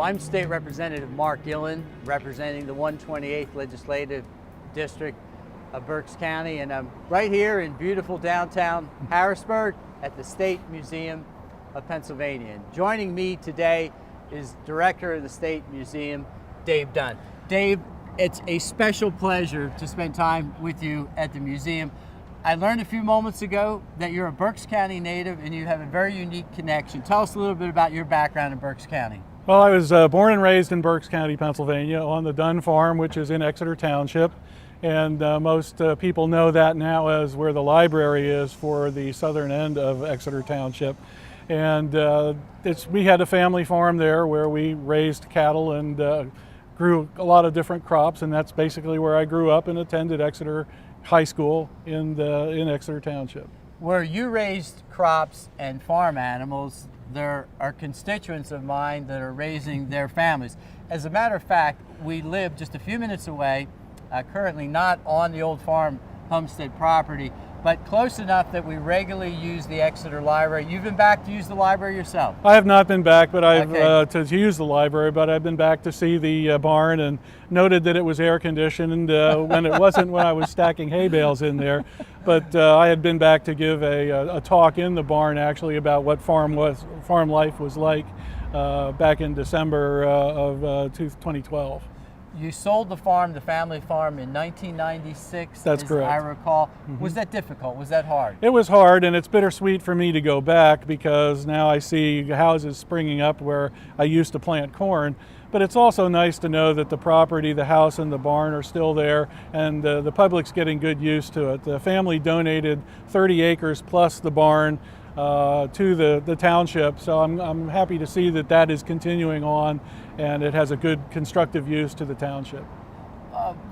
I'm State Representative Mark Gillen, representing the 128th Legislative District of Berks County, and I'm right here in beautiful downtown Harrisburg at the State Museum of Pennsylvania. And joining me today is Director of the State Museum, Dave Dunn. Dave, it's a special pleasure to spend time with you at the museum. I learned a few moments ago that you're a Berks County native and you have a very unique connection. Tell us a little bit about your background in Berks County. Well, I was born and raised in Berks County, Pennsylvania, on the Dunn farm, which is in Exeter Township. And most people know that now as where the library is for the southern end of Exeter Township. And we had a family farm there where we raised cattle and grew a lot of different crops, and that's basically where I grew up and attended Exeter High School in Exeter Township. Where you raised crops and farm animals, there are constituents of mine that are raising their families. As a matter of fact, we live just a few minutes away, currently not on the old farm homestead property, but close enough that we regularly use the Exeter Library. You've been back to use the library yourself? I have not been back, but to use the library, but I've been back to see the barn and noted that it was air conditioned when it wasn't when I was stacking hay bales in there. But I had been back to give a talk in the barn actually about what farm life was like back in December of 2012. You sold the farm, the family farm, in 1996. That's correct. I recall. Mm-hmm. Was that difficult? Was that hard? It was hard, and it's bittersweet for me to go back because now I see houses springing up where I used to plant corn. But it's also nice to know that the property, the house and the barn are still there, and the public's getting good use to it. The family donated 30 acres plus the barn to the township, so I'm happy to see that that is continuing on and it has a good constructive use to the township.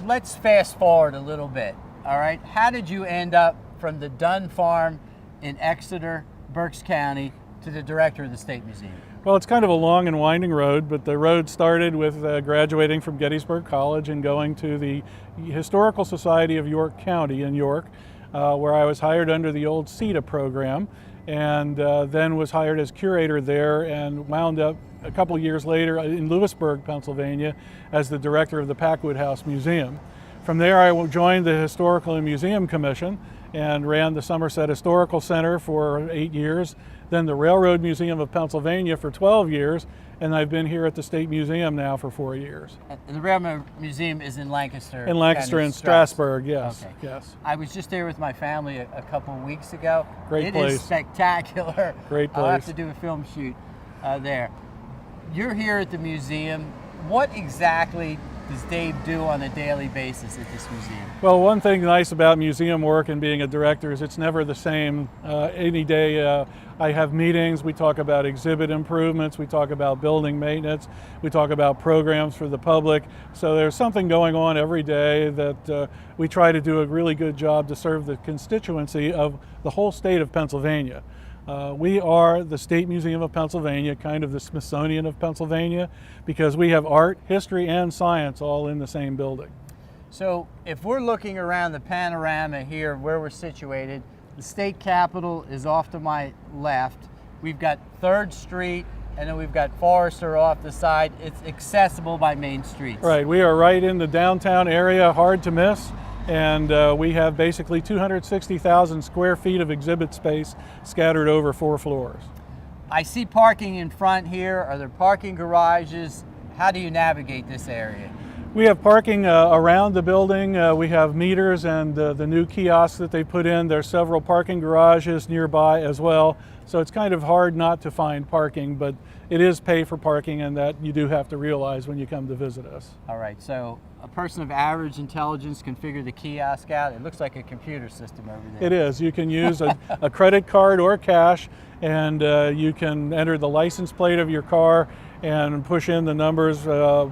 Let's fast forward a little bit, all right? How did you end up from the Dunn farm in Exeter, Berks County, to the director of the State Museum? Well, it's kind of a long and winding road, but the road started with graduating from Gettysburg College and going to the Historical Society of York County in York, where I was hired under the old CETA program, and then was hired as curator there and wound up a couple years later in Lewisburg, Pennsylvania, as the director of the Packwood House Museum. From there, I joined the Historical and Museum Commission and ran the Somerset Historical Center for 8 years, then the Railroad Museum of Pennsylvania for 12 years, and I've been here at the State Museum now for 4 years. And the Railroad Museum is in Lancaster? In Lancaster and Strasburg, yes. Okay. Yes. I was just there with my family a couple of weeks ago. Great place. It is spectacular. Great place. I'll have to do a film shoot there. You're here at the museum. What exactly does Dave do on a daily basis at this museum? Well, one thing nice about museum work and being a director is it's never the same. Any day I have meetings, we talk about exhibit improvements, we talk about building maintenance, we talk about programs for the public. So there's something going on every day that we try to do a really good job to serve the constituency of the whole state of Pennsylvania. We are the State Museum of Pennsylvania, kind of the Smithsonian of Pennsylvania, because we have art, history, and science all in the same building. So if we're looking around the panorama here where we're situated, the state capitol is off to my left. We've got 3rd Street, and then we've got Forrester off the side. It's accessible by main streets. Right, we are right in the downtown area, hard to miss. And we have basically 260,000 square feet of exhibit space scattered over 4 floors. I see parking in front here. Are there parking garages? How do you navigate this area? We have parking around the building. We have meters and the new kiosks that they put in. There's several parking garages nearby as well. So it's kind of hard not to find parking, but it is pay for parking, and that you do have to realize when you come to visit us. All right, so a person of average intelligence can figure the kiosk out. It looks like a computer system over there. It is. You can use a credit card or cash, and you can enter the license plate of your car and push in the numbers,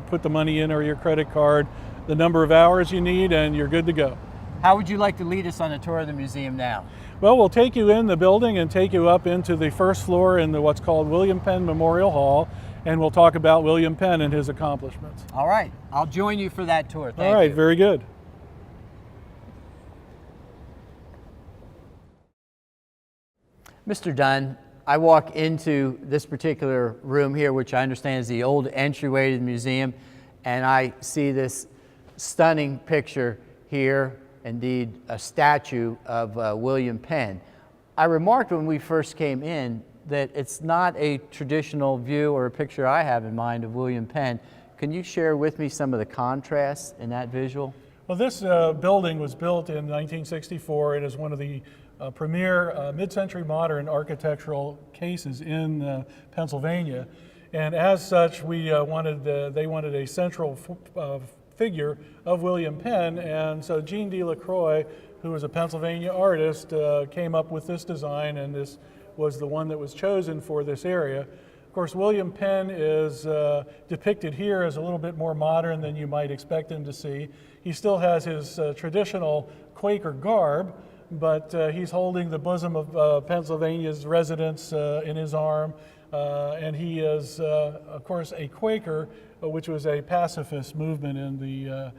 put the money in or your credit card, the number of hours you need, and you're good to go. How would you like to lead us on a tour of the museum now? Well, we'll take you in the building and take you up into the 1st floor in what's called William Penn Memorial Hall, and we'll talk about William Penn and his accomplishments. All right, I'll join you for that tour. Thank you. All right, very good. Mr. Dunn, I walk into this particular room here, which I understand is the old entryway to the museum, and I see this stunning picture here, indeed a statue of William Penn. I remarked when we first came in that it's not a traditional view or a picture I have in mind of William Penn. Can you share with me some of the contrasts in that visual? Well, this building was built in 1964. It is one of the premier mid-century modern architectural cases in Pennsylvania. And as such, they wanted a central figure of William Penn. And so Jean Delacroix, who was a Pennsylvania artist, came up with this design, and this was the one that was chosen for this area. Of course, William Penn is depicted here as a little bit more modern than you might expect him to see. He still has his traditional Quaker garb, but he's holding the bosom of Pennsylvania's residents in his arm. And he is, of course, a Quaker, which was a pacifist movement in the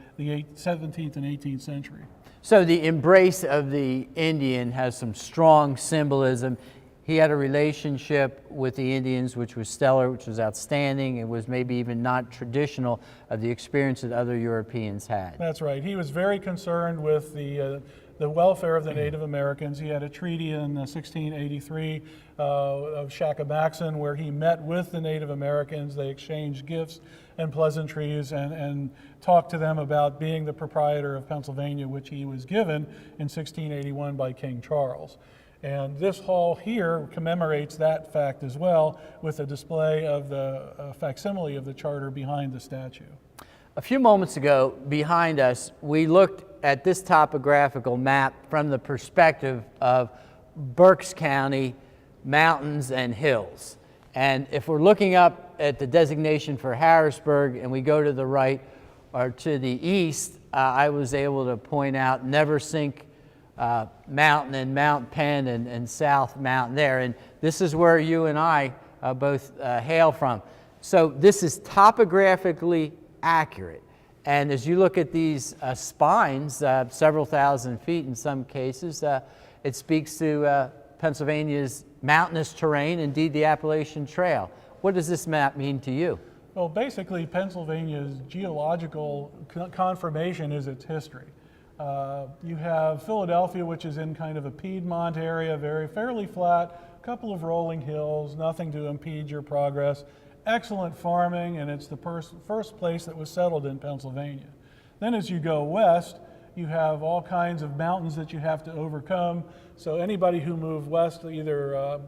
17th and 18th century. So the embrace of the Indian has some strong symbolism. He had a relationship with the Indians which was stellar, which was outstanding. It was maybe even not traditional of the experience that other Europeans had. That's right. He was very concerned with the welfare of the Native Americans. He had a treaty in 1683 of Shakabaxon where he met with the Native Americans. They exchanged gifts and pleasantries and talked to them about being the proprietor of Pennsylvania, which he was given in 1681 by King Charles. And this hall here commemorates that fact as well, with a display of the facsimile of the charter behind the statue. A few moments ago, behind us, we looked at this topographical map from the perspective of Berks County mountains and hills. And if we're looking up at the designation for Harrisburg and we go to the right or to the east, I was able to point out Neversink Mountain and Mount Penn and South Mountain there. And this is where you and I both hail from. So this is topographically accurate. And as you look at these spines, several thousand feet in some cases, it speaks to Pennsylvania's mountainous terrain, indeed the Appalachian Trail. What does this map mean to you? Well, basically, Pennsylvania's geological conformation is its history. You have Philadelphia, which is in kind of a Piedmont area, fairly flat, a couple of rolling hills, nothing to impede your progress. Excellent farming, and it's the first place that was settled in Pennsylvania. Then as you go west, you have all kinds of mountains that you have to overcome. So anybody who moved west, either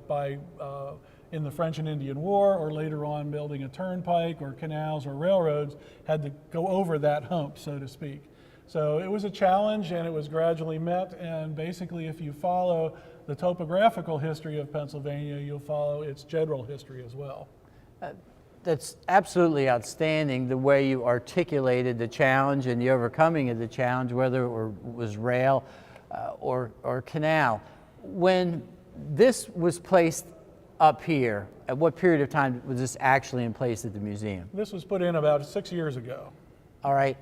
in the French and Indian War or later on building a turnpike or canals or railroads, had to go over that hump, so to speak. So it was a challenge, and it was gradually met, and basically if you follow the topographical history of Pennsylvania, you'll follow its general history as well. That's absolutely outstanding, the way you articulated the challenge and the overcoming of the challenge, whether it was rail or canal. When this was placed up here, at what period of time was this actually in place at the museum? This was put in about 6 years ago. All right.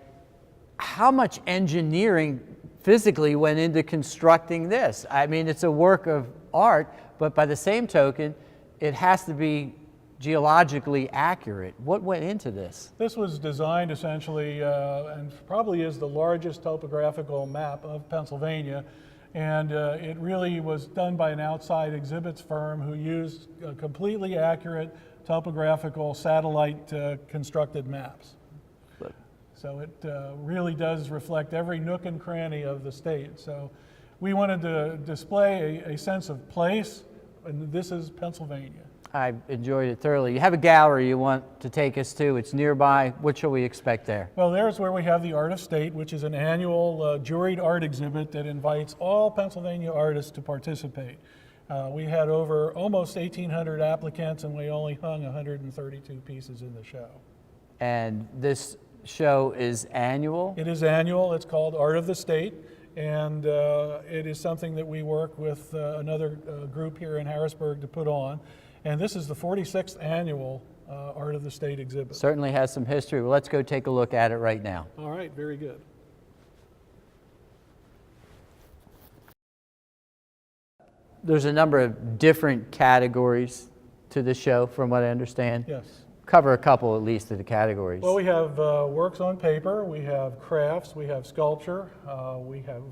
How much engineering physically went into constructing this? I mean, it's a work of art, but by the same token, it has to be geologically accurate. What went into this? This was designed essentially, and probably is the largest topographical map of Pennsylvania, and it really was done by an outside exhibits firm who used completely accurate topographical satellite constructed maps. So it really does reflect every nook and cranny of the state. So we wanted to display a sense of place, and this is Pennsylvania. I enjoyed it thoroughly. You have a gallery you want to take us to. It's nearby. What shall we expect there? Well, there's where we have the Art of State, which is an annual juried art exhibit that invites all Pennsylvania artists to participate. We had over almost 1,800 applicants, and we only hung 132 pieces in the show. And this show is annual? It is annual. It's called Art of the State, and it is something that we work with another group here in Harrisburg to put on. And this is the 46th annual Art of the State exhibit. Certainly has some history. Well, let's go take a look at it right now. All right, very good. there's a number of different categories to the show, from what I understand. Yes. Cover a couple at least of the categories. Well, we have works on paper, we have crafts, we have sculpture, we have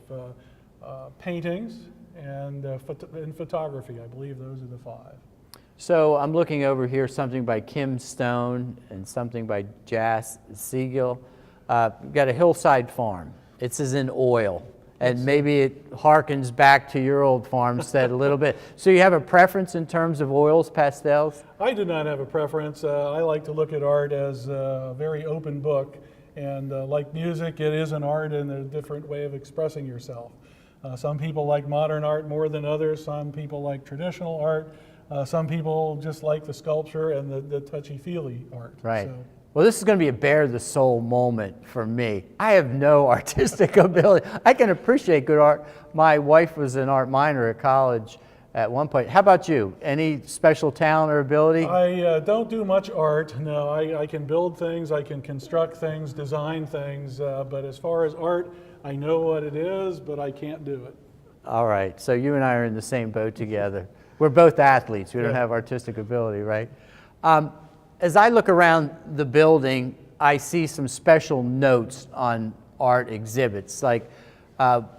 paintings, and photography. I believe those are the 5. So I'm looking over here, something by Kim Stone and something by Jas Siegel. We've got a hillside farm. It's as in oil. And maybe it harkens back to your old farmstead a little bit. So you have a preference in terms of oils, pastels? I do not have a preference. I like to look at art as a very open book. And like music, it is an art and a different way of expressing yourself. Some people like modern art more than others. Some people like traditional art. Some people just like the sculpture and the touchy-feely art. Right. So. Well, this is going to be a bare the soul moment for me. I have no artistic ability. I can appreciate good art. My wife was an art minor at college at one point. How about you? Any special talent or ability? I don't do much art. No, I can build things, I can construct things, design things. But as far as art, I know what it is, but I can't do it. All right. So you and I are in the same boat together. We're both athletes. We don't have artistic ability, right? As I look around the building, I see some special notes on art exhibits. Like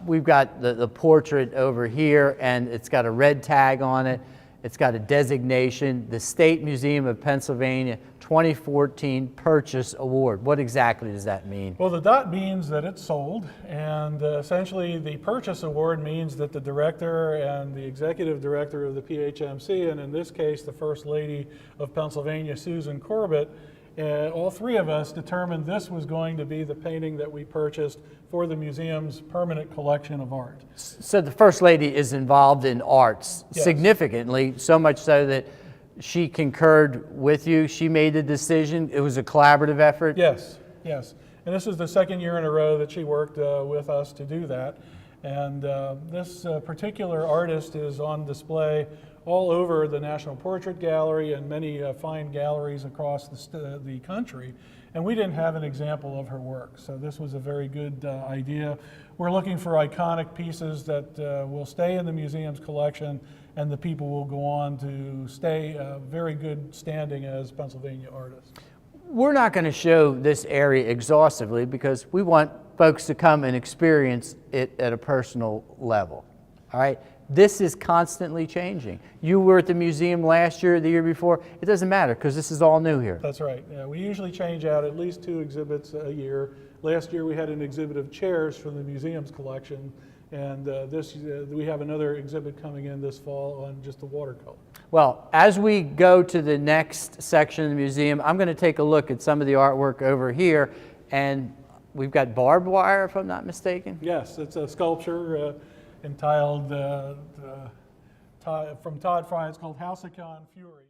we've got the portrait over here, and it's got a red tag on it. It's got a designation, the State Museum of Pennsylvania 2014 Purchase Award. What exactly does that mean? Well, the dot means that it's sold, and essentially the Purchase Award means that the director and the executive director of the PHMC, and in this case the First Lady of Pennsylvania, Susan Corbett, all 3 of us determined this was going to be the painting that we purchased for the museum's permanent collection of art. So the First Lady is involved in arts significantly, so much so that she concurred with you. She made the decision. It was a collaborative effort. Yes, yes. And this is the 2nd year in a row that she worked with us to do that. And this particular artist is on display all over the National Portrait Gallery and many fine galleries across the country. And we didn't have an example of her work, so this was a very good idea. We're looking for iconic pieces that will stay in the museum's collection, and the people will go on to stay very good standing as Pennsylvania artists. We're not going to show this area exhaustively because we want folks to come and experience it at a personal level. All right? This is constantly changing. You were at the museum last year, the year before. It doesn't matter because this is all new here. That's right. Yeah, we usually change out at least 2 exhibits a year. Last year we had an exhibit of chairs from the museum's collection, and we have another exhibit coming in this fall on just the watercolor. Well, as we go to the next section of the museum, I'm going to take a look at some of the artwork over here, and we've got barbed wire, if I'm not mistaken. Yes, it's a sculpture entitled from Todd Fry. It's called Halcyon Fury.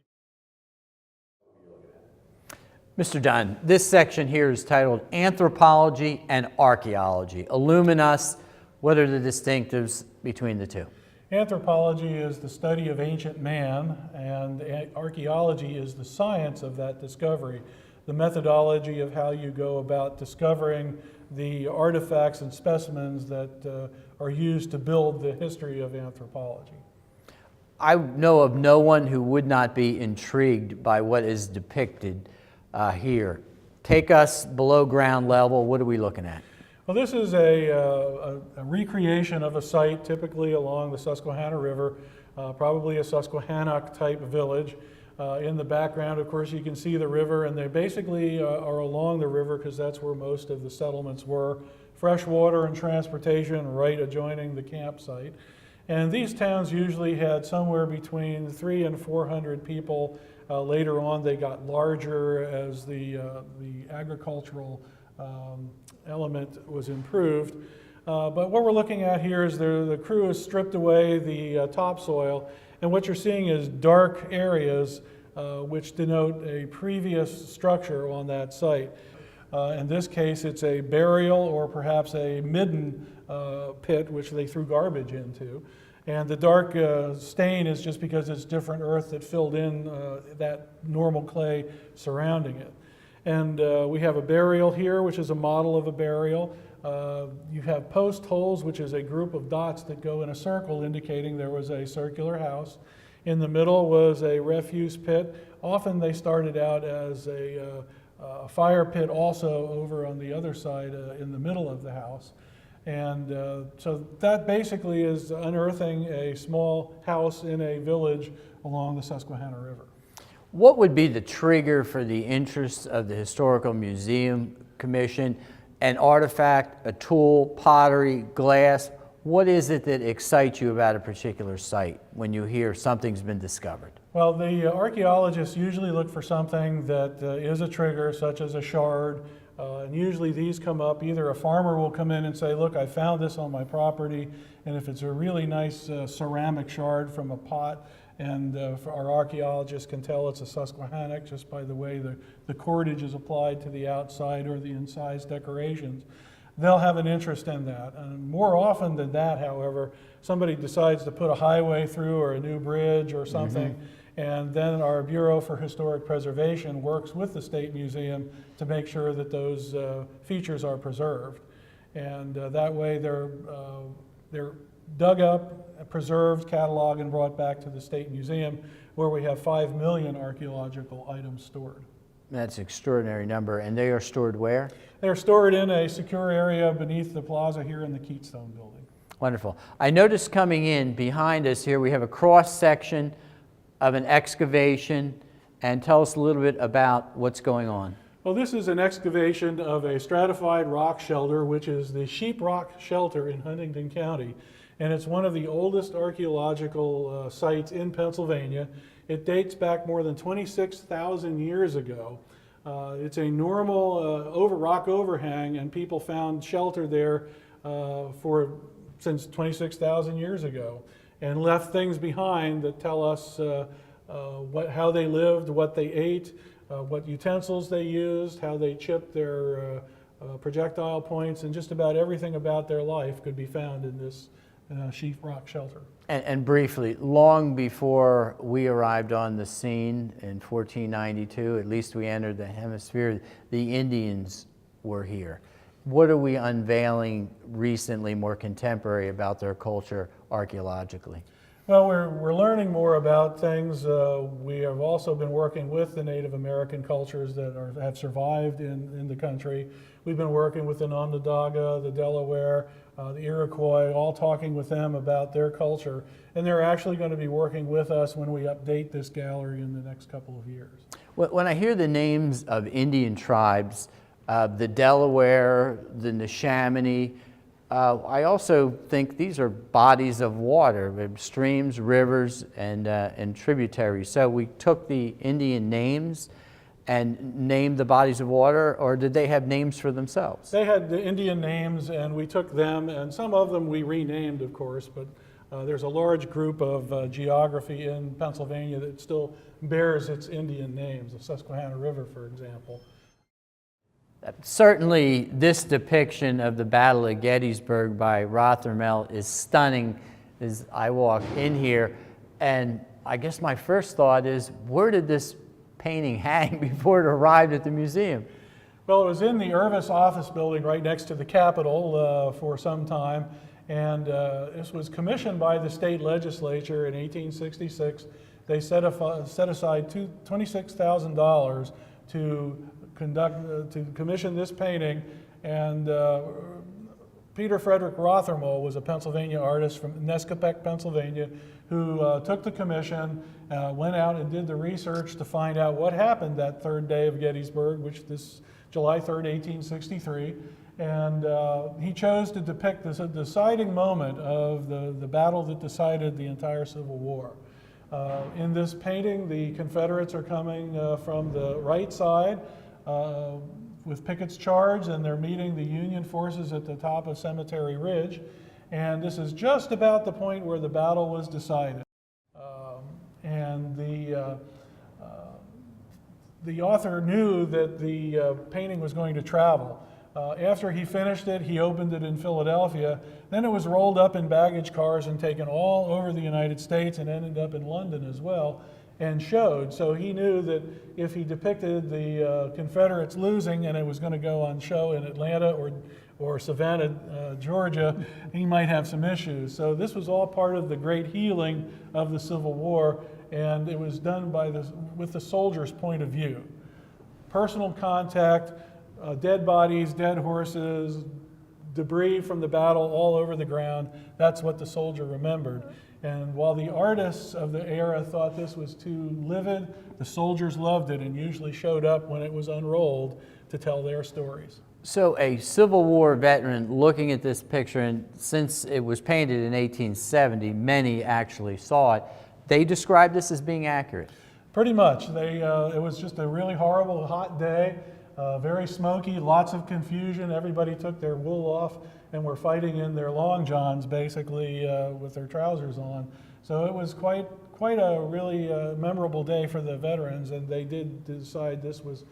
Mr. Dunn, this section here is titled Anthropology and Archaeology. Illumine us. What are the distinctives between the two? Anthropology is the study of ancient man, and archaeology is the science of that discovery, the methodology of how you go about discovering the artifacts and specimens that are used to build the history of anthropology. I know of no one who would not be intrigued by what is depicted here. Take us below ground level. What are we looking at? Well, this is a recreation of a site typically along the Susquehanna River, probably a Susquehannock-type village. In the background, of course, you can see the river, and they basically are along the river because that's where most of the settlements were. Fresh water and transportation right adjoining the campsite. And these towns usually had somewhere between 300 and 400 people. Later on, they got larger as the agricultural element was improved. But what we're looking at here is the crew has stripped away the topsoil, and what you're seeing is dark areas which denote a previous structure on that site. In this case, it's a burial or perhaps a midden pit which they threw garbage into. And the dark stain is just because it's different earth that filled in that normal clay surrounding it. And we have a burial here, which is a model of a burial. You have post holes, which is a group of dots that go in a circle, indicating there was a circular house. In the middle was a refuse pit. Often they started out as a fire pit also over on the other side in the middle of the house. And so that basically is unearthing a small house in a village along the Susquehanna River. What would be the trigger for the interest of the Historical Museum Commission? An artifact, a tool, pottery, glass? What is it that excites you about a particular site when you hear something's been discovered? Well, the archaeologists usually look for something that is a trigger, such as a shard. And usually these come up, either a farmer will come in and say, look, I found this on my property, and if it's a really nice ceramic shard from a pot, and our archaeologists can tell it's a Susquehannock just by the way the cordage is applied to the outside or the incised decorations, they'll have an interest in that. And more often than that, however, somebody decides to put a highway through or a new bridge or something, and then our Bureau for Historic Preservation works with the State Museum to make sure that those features are preserved. And that way they're dug up, preserved, cataloged, and brought back to the State Museum, where we have 5 million archaeological items stored. That's an extraordinary number. And they are stored where? They're stored in a secure area beneath the plaza here in the Keatstone building. Wonderful. I noticed coming in behind us here, we have a cross section of an excavation. And tell us a little bit about what's going on. Well, this is an excavation of a stratified rock shelter, which is the Sheep Rock Shelter in Huntington County. And it's one of the oldest archaeological sites in Pennsylvania. It dates back more than 26,000 years ago. It's a normal rock overhang, and people found shelter there since 26,000 years ago, and left things behind that tell us how they lived, what they ate, what utensils they used, how they chipped their projectile points, and just about everything about their life could be found in this Sheep Rock Shelter. And briefly, long before we arrived on the scene in 1492, at least we entered the hemisphere, the Indians were here. What are we unveiling recently, more contemporary, about their culture archaeologically? Well, we're learning more about things. We have also been working with the Native American cultures that have survived in the country. We've been working with the Onondaga, the Delaware, the Iroquois, all talking with them about their culture. And they're actually going to be working with us when we update this gallery in the next couple of years. When I hear the names of Indian tribes, the Delaware, the Neshaminy, I also think these are bodies of water, streams, rivers, and tributaries. So we took the Indian names and named the bodies of water, or did they have names for themselves? They had the Indian names, and we took them, and some of them we renamed, of course, but there's a large group of geography in Pennsylvania that still bears its Indian names, the Susquehanna River, for example. Certainly, this depiction of the Battle of Gettysburg by Rothermel is stunning as I walk in here. And I guess my first thought is, where did this painting hang before it arrived at the museum? Well, it was in the Irvis office building right next to the Capitol for some time. And this was commissioned by the state legislature in 1866. They set aside $26,000 to commission this painting, and Peter Frederick Rothermel was a Pennsylvania artist from Nescopec, Pennsylvania, who took the commission, went out and did the research to find out what happened that third day of Gettysburg, which this July 3rd, 1863, and he chose to depict this deciding moment of the battle that decided the entire Civil War. In this painting, the Confederates are coming from the right side, with pickets charged, and they're meeting the Union forces at the top of Cemetery Ridge. And this is just about the point where the battle was decided. And the author knew that the painting was going to travel. After he finished it, he opened it in Philadelphia. Then it was rolled up in baggage cars and taken all over the United States and ended up in London as well. and showed. So he knew that if he depicted the Confederates losing and it was going to go on show in Atlanta or Savannah, Georgia, he might have some issues. So this was all part of the great healing of the Civil War, and it was done with the soldier's point of view. Personal contact, dead bodies, dead horses, debris from the battle all over the ground. That's what the soldier remembered. And while the artists of the era thought this was too livid, the soldiers loved it and usually showed up when it was unrolled to tell their stories. So a Civil War veteran looking at this picture, and since it was painted in 1870, many actually saw it, they described this as being accurate. Pretty much. It was just a really horrible hot day, very smoky, lots of confusion. Everybody took their wool off and were fighting in their long johns, basically, with their trousers on. So it was quite a really memorable day for the veterans, and they did decide this was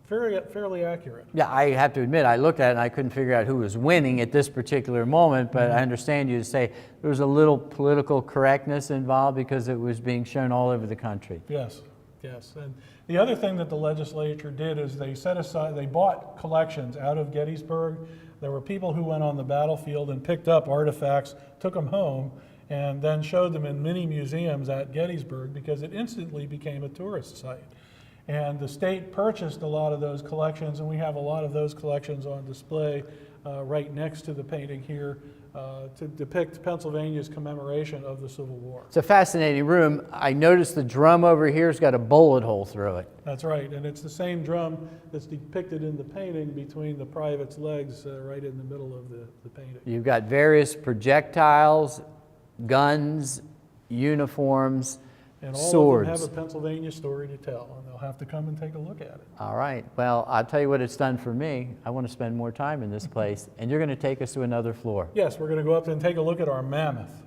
fairly accurate. Yeah, I have to admit, I looked at it and I couldn't figure out who was winning at this particular moment, but I understand you to say there was a little political correctness involved because it was being shown all over the country. Yes, yes. And the other thing that the legislature did is they bought collections out of Gettysburg. There were people who went on the battlefield and picked up artifacts, took them home, and then showed them in many museums at Gettysburg because it instantly became a tourist site. And the state purchased a lot of those collections, and we have a lot of those collections on display right next to the painting here to depict Pennsylvania's commemoration of the Civil War. It's a fascinating room. I noticed the drum over here has got a bullet hole through it. That's right, and it's the same drum that's depicted in the painting between the private's legs right in the middle of the painting. You've got various projectiles, guns, uniforms, and all swords. of them have a Pennsylvania story to tell, and they'll have to come and take a look at it. All right. Well, I'll tell you what it's done for me. I want to spend more time in this place, and you're going to take us to another floor. Yes, we're going to go up and take a look at our mammoth.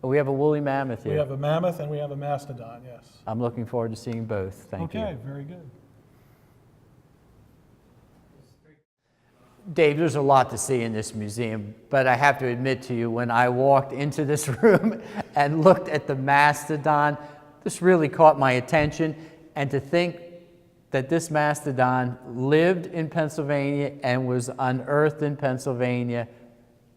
We have a woolly mammoth here. We have a mammoth and we have a mastodon, yes. I'm looking forward to seeing both. Thank you. Okay, very good. Dave, there's a lot to see in this museum, but I have to admit to you, when I walked into this room and looked at the mastodon, this really caught my attention. And to think that this mastodon lived in Pennsylvania and was unearthed in Pennsylvania,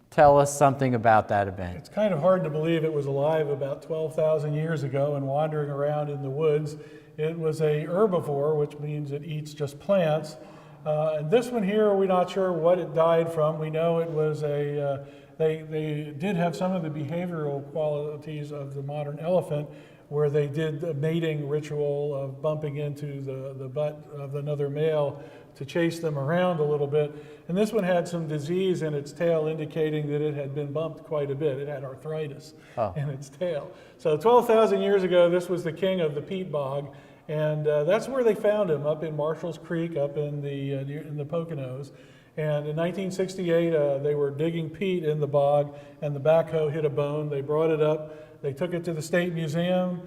tell us something about that event. It's kind of hard to believe it was alive about 12,000 years ago and wandering around in the woods. It was a herbivore, which means it eats just plants. And this one here, we're not sure what it died from. We know it was they did have some of the behavioral qualities of the modern elephant, where they did a mating ritual of bumping into the butt of another male to chase them around a little bit. And this one had some disease in its tail indicating that it had been bumped quite a bit. It had arthritis in its tail. So 12,000 years ago, this was the king of the peat bog. And that's where they found him, up in Marshall's Creek, up in the Poconos. And in 1968, they were digging peat in the bog, and the backhoe hit a bone. They brought it up. They took it to the State Museum.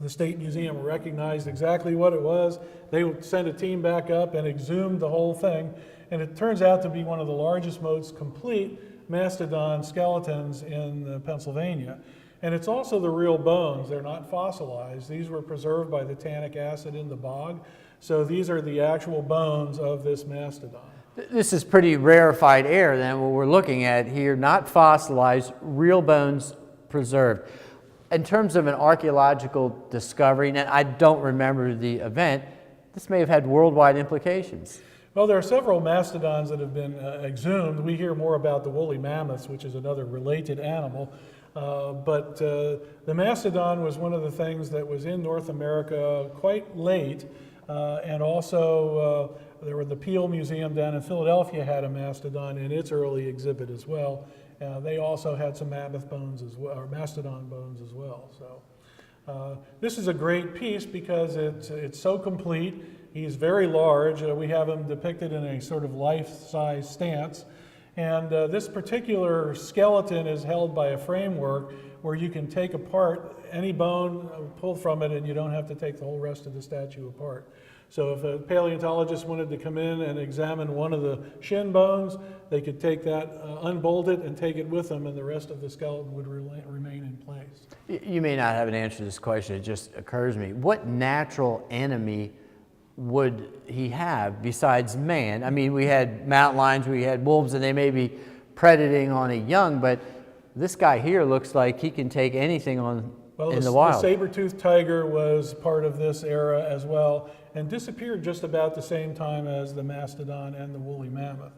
The State Museum recognized exactly what it was. They sent a team back up and exhumed the whole thing. And it turns out to be one of the largest, most complete mastodon skeletons in Pennsylvania. And it's also the real bones. They're not fossilized. These were preserved by the tannic acid in the bog. So these are the actual bones of this mastodon. This is pretty rarefied air then, what we're looking at here, not fossilized, real bones preserved. In terms of an archaeological discovery, and I don't remember the event, this may have had worldwide implications. Well, there are several mastodons that have been exhumed. We hear more about the woolly mammoths, which is another related animal. But the mastodon was one of the things that was in North America quite late. And also, there were the Peel Museum down in Philadelphia had a mastodon in its early exhibit as well. They also had some mammoth bones as well, or mastodon bones as well. So this is a great piece because it's so complete. He's very large. We have him depicted in a sort of life-size stance. And this particular skeleton is held by a framework where you can take apart any bone, pull from it, and you don't have to take the whole rest of the statue apart. So if a paleontologist wanted to come in and examine one of the shin bones, they could take that, unbolt it, and take it with them, and the rest of the skeleton would remain in place. You may not have an answer to this question, it just occurs to me. What natural enemy would he have besides man? I mean, we had mountain lions, we had wolves, and they may be predating on a young, but this guy here looks like he can take anything on in the wild. The saber-toothed tiger was part of this era as well, and disappeared just about the same time as the mastodon and the woolly mammoth.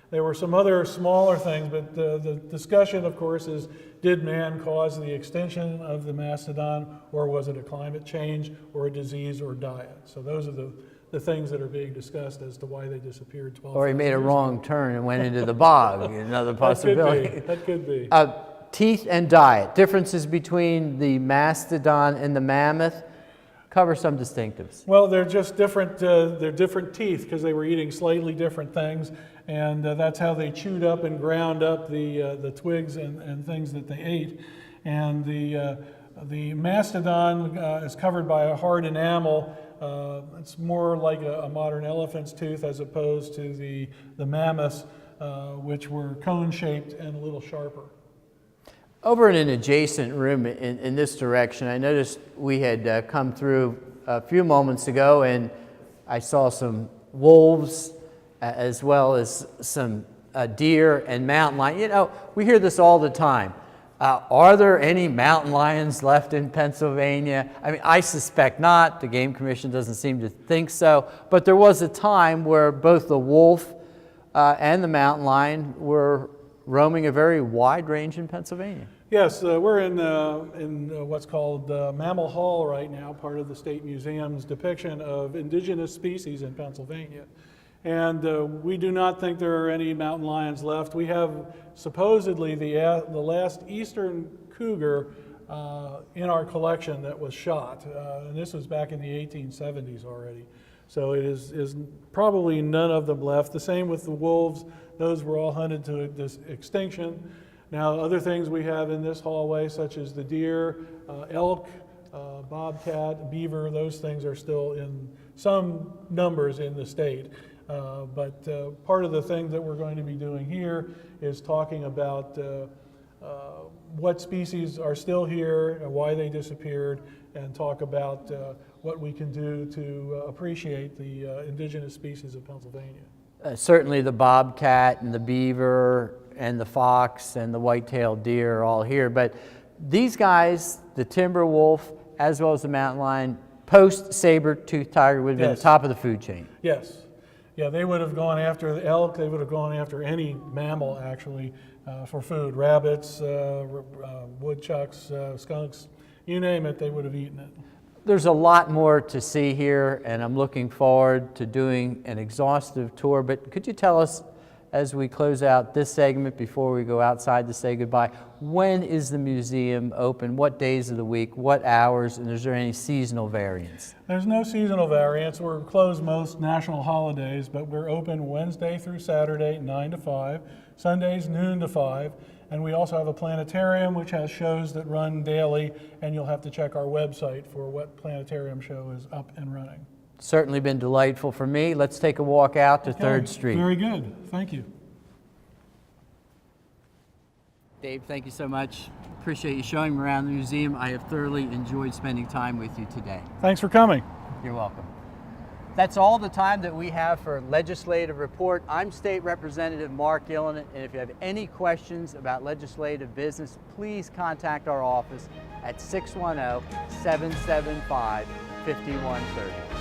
There were some other smaller things, but the discussion, of course, is did man cause the extinction of the mastodon, or was it a climate change, or a disease, or diet? So those are the things that are being discussed as to why they disappeared 12 Or he made a wrong turn and went into the bog, another possibility. That could be. Teeth and diet, differences between the mastodon and the mammoth. Cover some distinctives. Well, they're just different, they're different teeth because they were eating slightly different things, and that's how they chewed up and ground up the twigs and things that they ate. And the mastodon is covered by a hard enamel. It's more like a modern elephant's tooth as opposed to the mammoths, which were cone-shaped and a little sharper. Over in an adjacent room in this direction, I noticed we had come through a few moments ago, and I saw some wolves as well as some deer and mountain lion. You know, we hear this all the time. Are there any mountain lions left in Pennsylvania? I mean, I suspect not. The Game Commission doesn't seem to think so. But there was a time where both the wolf and the mountain lion were roaming a very wide range in Pennsylvania. Yes, we're in what's called Mammal Hall right now, part of the State Museum's depiction of indigenous species in Pennsylvania. And we do not think there are any mountain lions left. We have supposedly the last eastern cougar in our collection that was shot, and this was back in the 1870s already. So it is probably none of them left. The same with the wolves. Those were all hunted to extinction. Now, other things we have in this hallway, such as the deer, elk, bobcat, beaver, those things are still in some numbers in the state. But part of the thing that we're going to be doing here is talking about what species are still here, and why they disappeared, and talk about what we can do to appreciate the indigenous species of Pennsylvania. Certainly the bobcat and the beaver and the fox and the white-tailed deer are all here, but these guys, the timber wolf as well as the mountain lion, post saber-toothed tiger would have been the top of the food chain. Yes. Yeah, they would have gone after the elk, they would have gone after any mammal actually for food. Rabbits, woodchucks, skunks, you name it, they would have eaten it. There's a lot more to see here, and I'm looking forward to doing an exhaustive tour, but could you tell us, as we close out this segment before we go outside to say goodbye, when is the museum open? What days of the week? What hours? And is there any seasonal variance? There's no seasonal variance. We're closed most national holidays, but we're open Wednesday through Saturday, 9 to 5, Sundays, noon to 5. And we also have a planetarium which has shows that run daily, and you'll have to check our website for what planetarium show is up and running. Certainly been delightful for me. Let's take a walk out to 3rd Street. Very good. Thank you. Dave, thank you so much. Appreciate you showing me around the museum. I have thoroughly enjoyed spending time with you today. Thanks for coming. You're welcome. That's all the time that we have for Legislative Report. I'm State Representative Mark Gillen, and if you have any questions about legislative business, please contact our office at 610-775-5130.